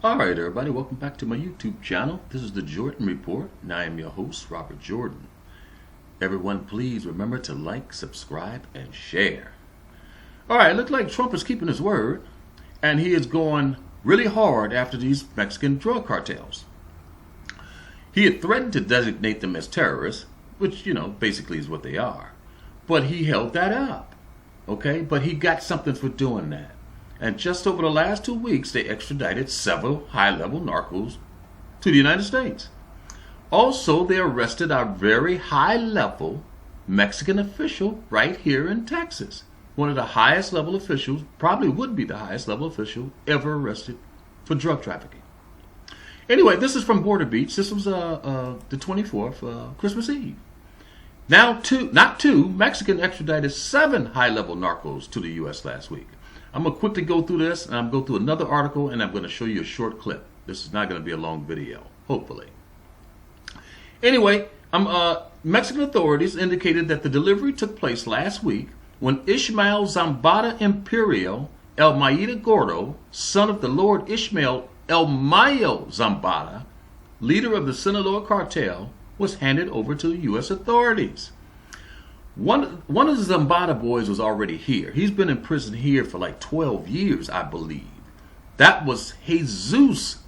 Alright everybody, welcome back to my YouTube channel. This is the Jordan Report, and I am your host, Robert Jordan. Everyone please remember to like, subscribe, and share. Alright, it looks like Trump is keeping his word, and he is going really hard after these Mexican drug cartels. He had threatened to designate them as terrorists, which, basically is what they are. But he held that up, okay? But he got something for doing that. And just over the last 2 weeks, they extradited several high-level narcos to the United States. Also, they arrested our very high-level Mexican official right here in Texas. One of the highest level officials, probably would be the highest level official ever arrested for drug trafficking. Anyway, this is from Border Beach. This was the 24th, Christmas Eve. Now, Mexican extradited 7 high-level narcos to the U.S. last week. I'm going to quickly go through this, and I'm going to go through another article, and I'm going to show you a short clip. This is not going to be a long video, hopefully. Anyway, Mexican authorities indicated that the delivery took place last week when Ishmael Zambada Imperial El Maida Gordo, son of the Lord Ishmael El Mayo Zambada, leader of the Sinaloa cartel, was handed over to the U.S. authorities. One of the Zambada boys was already here. He's been in prison here for like 12 years, I believe. That was Jesus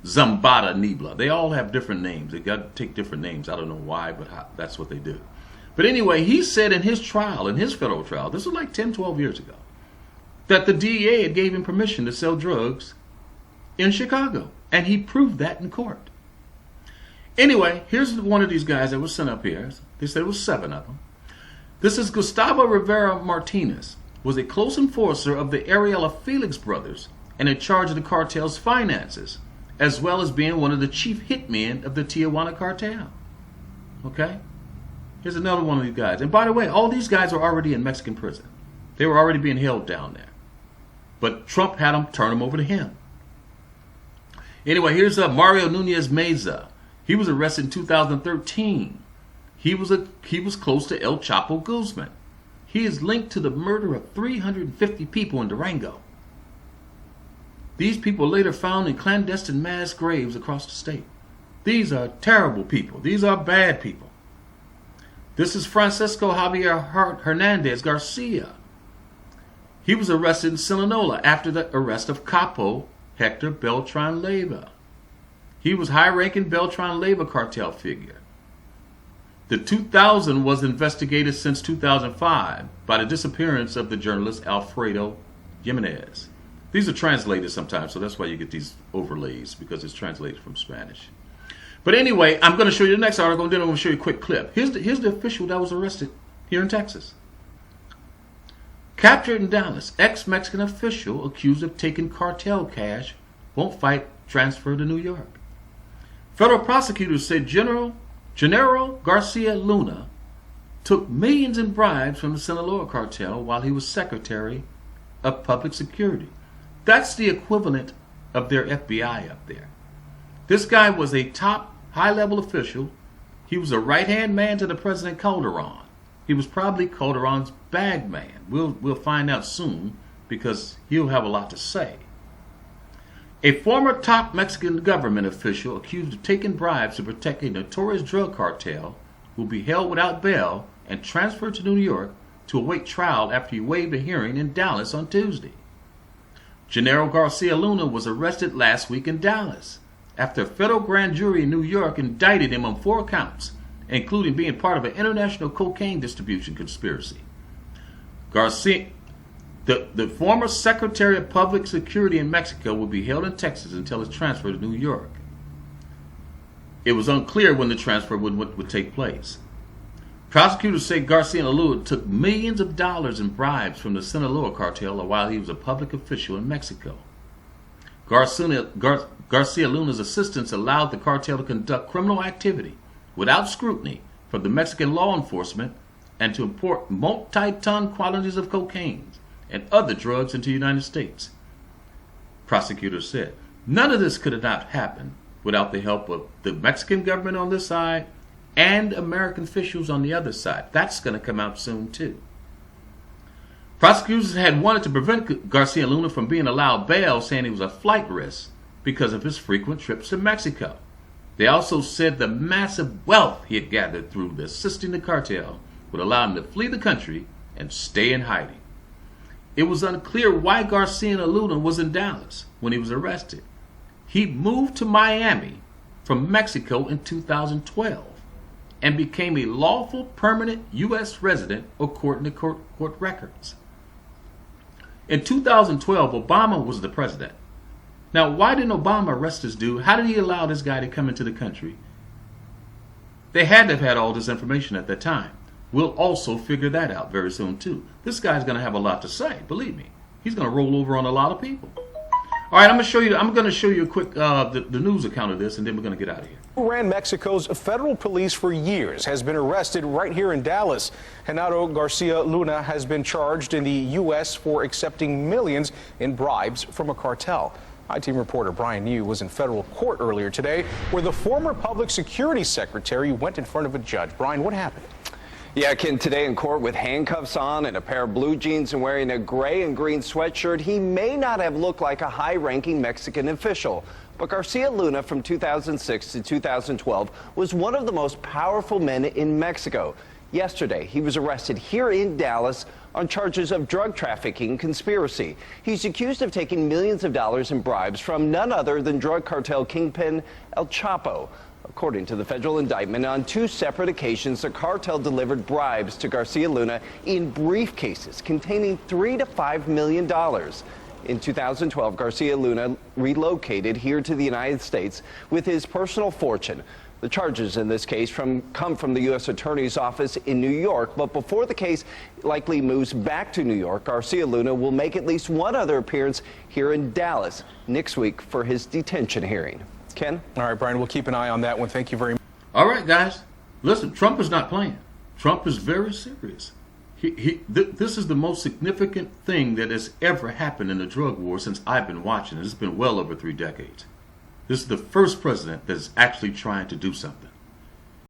Zambada Nibla. They all have different names. They got to take different names. I don't know why, but that's what they do. But anyway, he said in his trial, in his federal trial, this was like 10, 12 years ago, that the DEA had gave him permission to sell drugs in Chicago. And he proved that in court. Anyway, here's one of these guys that was sent up here. They said it was 7 of them. This is Gustavo Rivera Martinez, was a close enforcer of the Ariela Felix brothers and in charge of the cartel's finances, as well as being one of the chief hitmen of the Tijuana cartel. Okay? Here's another one of these guys. And by the way, all these guys are already in Mexican prison. They were already being held down there. But Trump had them turn them over to him. Anyway, here's Mario Nunez Meza. He was arrested in 2013. He was close to El Chapo Guzman. He is linked to the murder of 350 people in Durango. These people later found in clandestine mass graves across the state. These are terrible people. These are bad people. This is Francisco Javier Hernandez Garcia. He was arrested in Sinaloa after the arrest of Capo Hector Beltran Leyva. He was high-ranking Beltran Leyva cartel figure. The 2000 was investigated since 2005 by the disappearance of the journalist Alfredo Jimenez. These are translated sometimes, so that's why you get these overlays, because it's translated from Spanish. But anyway, I'm going to show you the next article, and then I'm going to show you a quick clip. Here's the official that was arrested here in Texas. Captured in Dallas, ex-Mexican official accused of taking cartel cash won't fight transfer to New York. Federal prosecutors said Genaro Garcia Luna took millions in bribes from the Sinaloa cartel while he was Secretary of Public Security. That's the equivalent of their FBI up there. This guy was a top high-level official. He was a right-hand man to the President Calderon. He was probably Calderon's bag man. We'll find out soon, because he'll have a lot to say. A former top Mexican government official accused of taking bribes to protect a notorious drug cartel will be held without bail and transferred to New York to await trial after he waived a hearing in Dallas on Tuesday. Genaro Garcia Luna was arrested last week in Dallas after a federal grand jury in New York indicted him on 4 counts, including being part of an international cocaine distribution conspiracy. Garcia, the former Secretary of Public Security in Mexico, will be held in Texas until his transfer to New York. It was unclear when the transfer would take place. Prosecutors say Garcia Luna took millions of dollars in bribes from the Sinaloa cartel while he was a public official in Mexico. Garcia Luna's assistants allowed the cartel to conduct criminal activity without scrutiny from the Mexican law enforcement and to import multi-ton quantities of cocaine and other drugs into the United States. Prosecutors said none of this could have not happened without the help of the Mexican government on this side and American officials on the other side. That's going to come out soon too. Prosecutors had wanted to prevent Garcia Luna from being allowed bail, saying he was a flight risk, because of his frequent trips to Mexico. They also said the massive wealth he had gathered through assisting the cartel would allow him to flee the country and stay in hiding. It was unclear why Garcia Luna was in Dallas when he was arrested. He moved to Miami from Mexico in 2012 and became a lawful permanent U.S. resident according to court records. In 2012, Obama was the president. Now, why didn't Obama arrest this dude? How did he allow this guy to come into the country? They had to have had all this information at that time. We'll also figure that out very soon, too. This guy's going to have a lot to say, believe me. He's going to roll over on a lot of people. All right, I'm going to show you a quick the news account of this, and then we're going to get out of here. Who ran Mexico's federal police for years has been arrested right here in Dallas. Genaro Garcia Luna has been charged in the U.S. for accepting millions in bribes from a cartel. I-Team reporter Brian New was in federal court earlier today where the former public security secretary went in front of a judge. Brian, what happened? Yeah, Ken, today in court with handcuffs on and a pair of blue jeans and wearing a gray and green sweatshirt, he may not have looked like a high-ranking Mexican official. But Garcia Luna from 2006 to 2012 was one of the most powerful men in Mexico. Yesterday, he was arrested here in Dallas on charges of drug trafficking conspiracy. He's accused of taking millions of dollars in bribes from none other than drug cartel kingpin El Chapo. According to the federal indictment, on two separate occasions, the cartel delivered bribes to Garcia Luna in briefcases containing $3 to $5 million. In 2012, Garcia Luna relocated here to the United States with his personal fortune. The charges in this case come from the U.S. Attorney's Office in New York, but before the case likely moves back to New York, Garcia Luna will make at least one other appearance here in Dallas next week for his detention hearing. Ken? All right, Brian, we'll keep an eye on that one. Thank you very much. All right, guys. Listen, Trump is not playing. Trump is very serious. This is the most significant thing that has ever happened in the drug war since I've been watching. It's been well over 3 decades. This is the first president that is actually trying to do something.